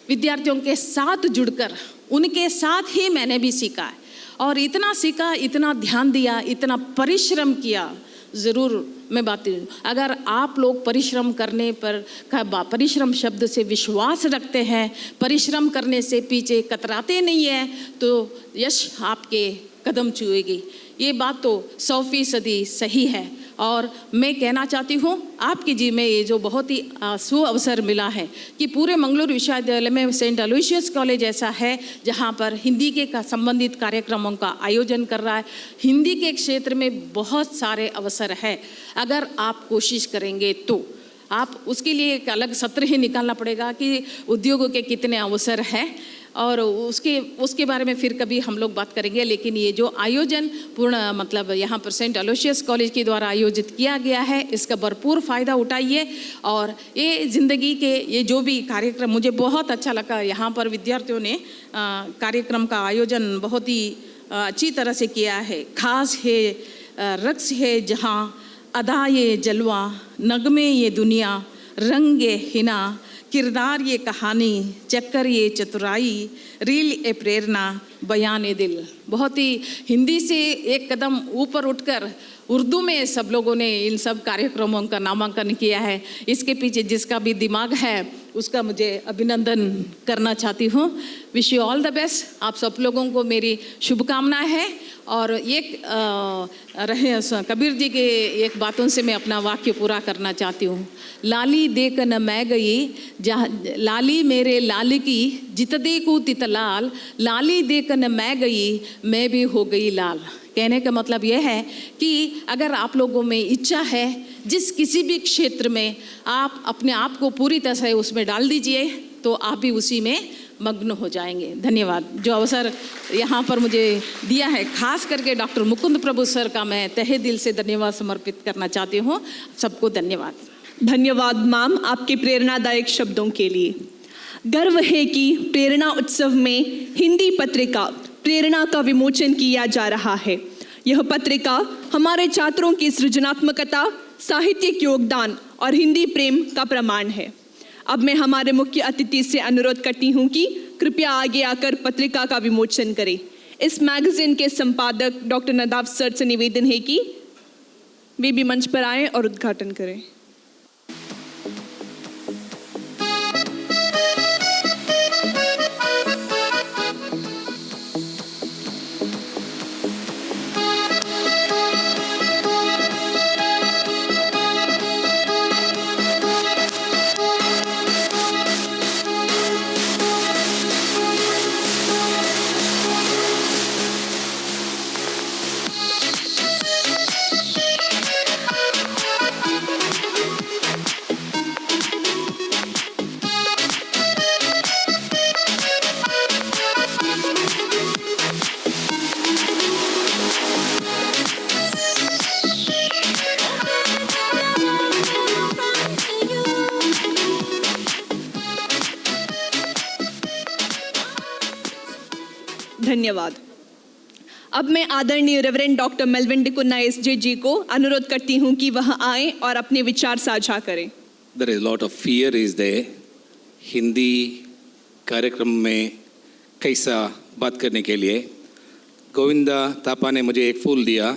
विद्यार्थियों के साथ जुड़कर, उनके साथ ही मैंने भी सीखा है और इतना सीखा, इतना ध्यान दिया, इतना परिश्रम किया। ज़रूर मैं बात करूँ, अगर आप लोग परिश्रम करने पर, परिश्रम शब्द से विश्वास रखते हैं, परिश्रम करने से पीछे कतराते नहीं हैं, तो यश आपके कदम छुएगी। ये बात तो 100% सही है। और मैं कहना चाहती हूँ आपके जी में ये जो बहुत ही सुअवसर मिला है कि पूरे मंगलुरु विश्वविद्यालय में सेंट अलोयसियस कॉलेज ऐसा है जहाँ पर हिंदी के संबंधित कार्यक्रमों का आयोजन कर रहा है। हिंदी के क्षेत्र में बहुत सारे अवसर है, अगर आप कोशिश करेंगे तो आप उसके लिए एक अलग सत्र ही निकालना पड़ेगा कि उद्योगों के कितने अवसर हैं और उसके बारे में फिर कभी हम लोग बात करेंगे। लेकिन ये जो आयोजन पूर्ण मतलब यहाँ पर सेंट अलोयसियस कॉलेज के द्वारा आयोजित किया गया है, इसका भरपूर फ़ायदा उठाइए। और ये ज़िंदगी के ये जो भी कार्यक्रम, मुझे बहुत अच्छा लगा, यहाँ पर विद्यार्थियों ने कार्यक्रम का आयोजन बहुत ही अच्छी तरह से किया है। खास है रक्स है जहाँ, अदा ये जलवा, नगमे ये दुनिया, रंग ये हिना, किरदार ये कहानी, चक्कर ये चतुराई, रील ए प्रेरणा, बयान ए दिल। बहुत ही हिंदी से एक कदम ऊपर उठकर उर्दू में सब लोगों ने इन सब कार्यक्रमों का नामांकन किया है। इसके पीछे जिसका भी दिमाग है उसका मुझे अभिनंदन करना चाहती हूँ। Wish you all the best. आप सब लोगों को मेरी शुभकामनाएं है। और एक कबीर जी के एक बातों से मैं अपना वाक्य पूरा करना चाहती हूँ। लाली देख न मैं गई जहाँ, लाली मेरे लाल की जित देखूँ तित लाल, लाली देख न मैं गई मैं भी हो गई लाल। कहने का मतलब यह है कि अगर आप लोगों में इच्छा है, जिस किसी भी क्षेत्र में आप अपने आप को पूरी तरह से उसमें डाल दीजिए तो आप भी उसी में मग्न हो जाएंगे। धन्यवाद। जो अवसर यहाँ पर मुझे दिया है, खास करके डॉक्टर मुकुंद प्रभु सर का मैं तहे दिल से धन्यवाद समर्पित करना चाहती हूँ। सबको धन्यवाद। धन्यवाद मैम आपके प्रेरणादायक शब्दों के लिए। गर्व है कि प्रेरणा उत्सव में हिंदी पत्रिका प्रेरणा का विमोचन किया जा रहा है। यह पत्रिका हमारे छात्रों की सृजनात्मकता, साहित्यिक योगदान और हिंदी प्रेम का प्रमाण है। अब मैं हमारे मुख्य अतिथि से अनुरोध करती हूँ कि कृपया आगे आकर पत्रिका का विमोचन करें। इस मैगजीन के संपादक डॉक्टर नदाफ सर से निवेदन है कि वे भी मंच पर आएं और उद्घाटन करें। धन्यवाद। अब मैं आदरणीय reverend doctor Melvin D'Cunha SJ जी को अनुरोध करती हूं कि वह आए और अपने विचार साझा करें। There is a lot of fear is there. Hindi कार्यक्रम में कैसा बात करने के लिए गोविंदा थापा ने मुझे एक फूल दिया।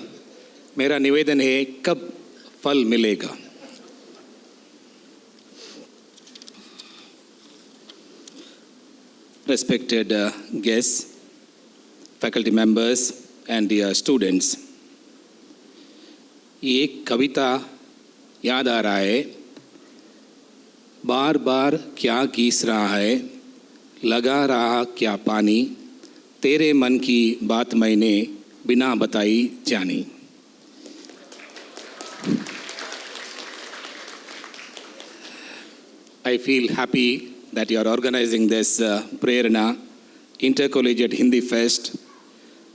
मेरा निवेदन है कब फल मिलेगा। Respected guests, faculty members and dear students, ये कविता याद आ रहा है। बार बार क्या गीस रहा है, लगा रहा क्या पानी, तेरे मन की बात मैंने बिना बताई जानी। I feel happy that you are organizing this Prerna Intercollegiate Hindi Fest,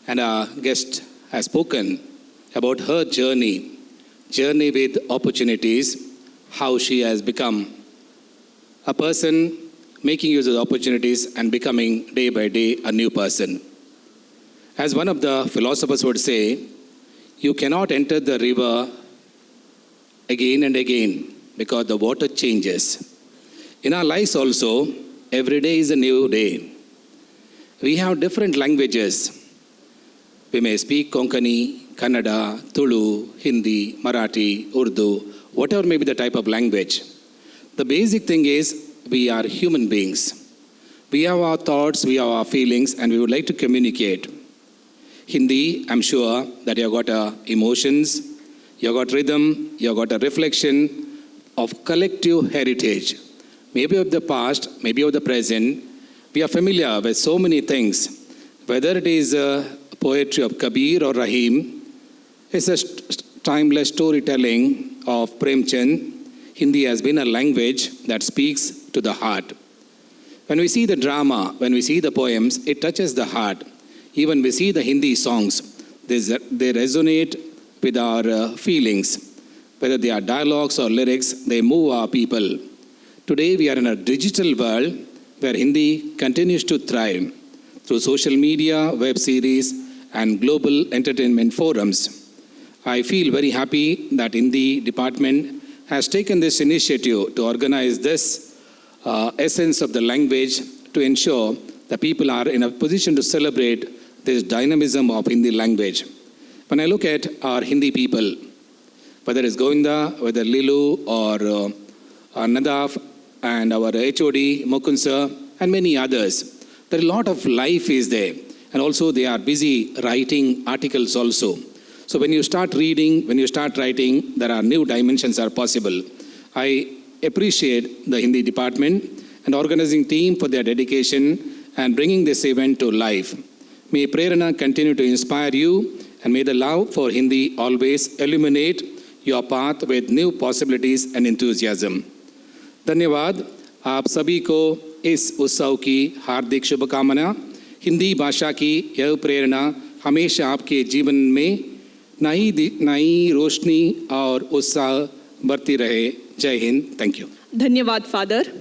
and our guest has spoken about her journey with opportunities, how she has become a person making use of the opportunities and becoming day by day a new person. As one of the philosophers would say, you cannot enter the river again and again because the water changes. In our lives also, every day is a new day. We have different languages. We may speak Konkani, Kannada, Tulu, Hindi, Marathi, Urdu, whatever may be the type of language. The basic thing is we are human beings. We have our thoughts, we have our feelings, and we would like to communicate. Hindi, I'm sure that you have got emotions, you have got rhythm, you have got a reflection of collective heritage. Maybe of the past, maybe of the present. We are familiar with so many things. Whether it is poetry of Kabir or Rahim, it's a timeless storytelling of Premchand. Hindi has been a language that speaks to the heart. When we see the drama, when we see the poems, it touches the heart. Even we see the Hindi songs, they resonate with our feelings. Whether they are dialogues or lyrics, they move our people. Today we are in a digital world where Hindi continues to thrive through social media, web series, and global entertainment forums. I feel very happy that Hindi department has taken this initiative to organize this essence of the language to ensure that people are in a position to celebrate this dynamism of Hindi language. When I look at our Hindi people, whether it's Govinda, whether Lilu or Nadaf and our HOD, Mukund sir, and many others, there is a lot of life is there. And also they are busy writing articles also. So when you start reading, when you start writing, there are new dimensions are possible. I appreciate the Hindi department and organizing team for their dedication and bringing this event to life. May Prerana continue to inspire you, and may the love for Hindi always illuminate your path with new possibilities and enthusiasm. धन्यवाद आप सभी को इस उत्सव की हार्दिक शुभकामना। हिंदी भाषा की यह प्रेरणा हमेशा आपके जीवन में नई रोशनी और उत्साह बढ़ती रहे। जय हिंद, थैंक यू। धन्यवाद फादर।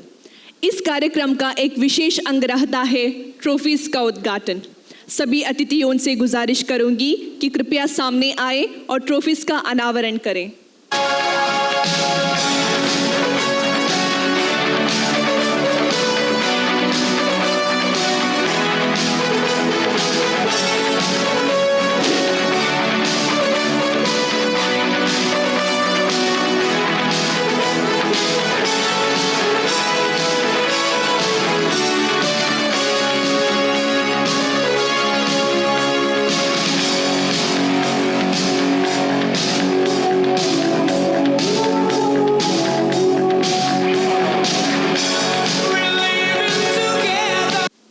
इस कार्यक्रम का एक विशेष अंग रहता है ट्रॉफीज का उद्घाटन। सभी अतिथियों से गुजारिश करूंगी कि कृपया सामने आए और ट्रॉफीज का अनावरण करें।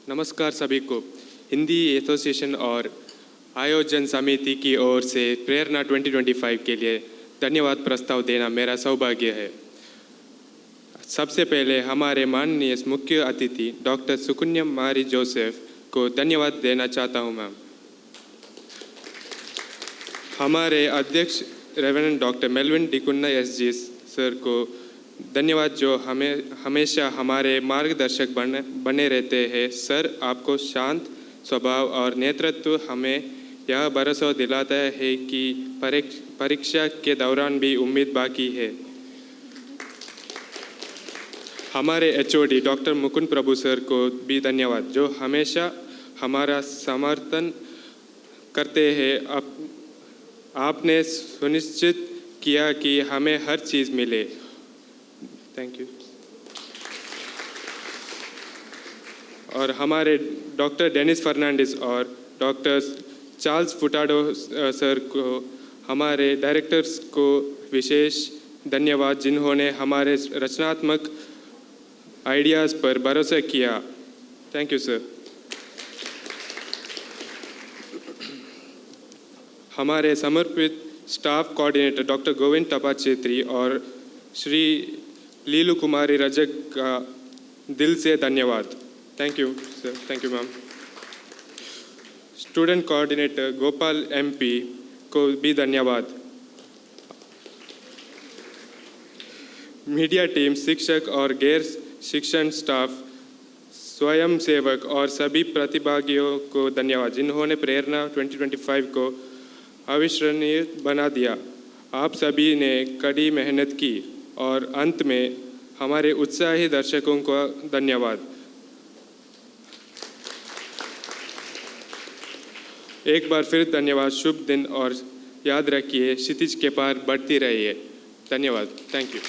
नमस्कार सभी को। हिंदी एसोसिएशन और आयोजन समिति की ओर से प्रेरणा 2025 के लिए धन्यवाद प्रस्ताव देना मेरा सौभाग्य है। सबसे पहले हमारे माननीय मुख्य अतिथि डॉक्टर सुकन्या मारी जोसेफ को धन्यवाद देना चाहता हूं मैम। हमारे अध्यक्ष reverend doctor Melvin D'Cunha SG sir को धन्यवाद जो हमेशा हमारे मार्गदर्शक बने रहते हैं। सर आपको शांत स्वभाव और नेतृत्व हमें यह भरोसा दिलाता है कि परीक्षा के दौरान भी उम्मीद बाकी है। हमारे HOD डॉक्टर मुकुंद प्रभु सर को भी धन्यवाद जो हमेशा हमारा समर्थन करते हैं। आपने सुनिश्चित किया कि हमें हर चीज़ मिले। Thank you. और हमारे डॉक्टर डेनिस फर्नांडिस और डॉक्टर चार्ल्स फुटाडो सर को, हमारे डायरेक्टर्स को विशेष धन्यवाद जिन्होंने हमारे रचनात्मक आइडियाज़ पर भरोसा किया। Thank you sir. हमारे समर्पित स्टाफ कोऑर्डिनेटर डॉक्टर गोविंद टपा छेत्री और श्री लीलू कुमारी रजक का दिल से धन्यवाद। Thank you sir. Thank you ma'am. Student coordinator Gopal MP को भी धन्यवाद। मीडिया टीम, शिक्षक और गैर शिक्षण स्टाफ, स्वयं सेवक और सभी प्रतिभागियों को धन्यवाद जिन्होंने प्रेरणा 2025 को अविस्मरणीय बना दिया। आप सभी ने कड़ी मेहनत की और अंत में हमारे उत्साही दर्शकों को धन्यवाद। एक बार फिर धन्यवाद। शुभ दिन और याद रखिए, क्षितिज के पार बढ़ती रहिए। धन्यवाद। Thank you.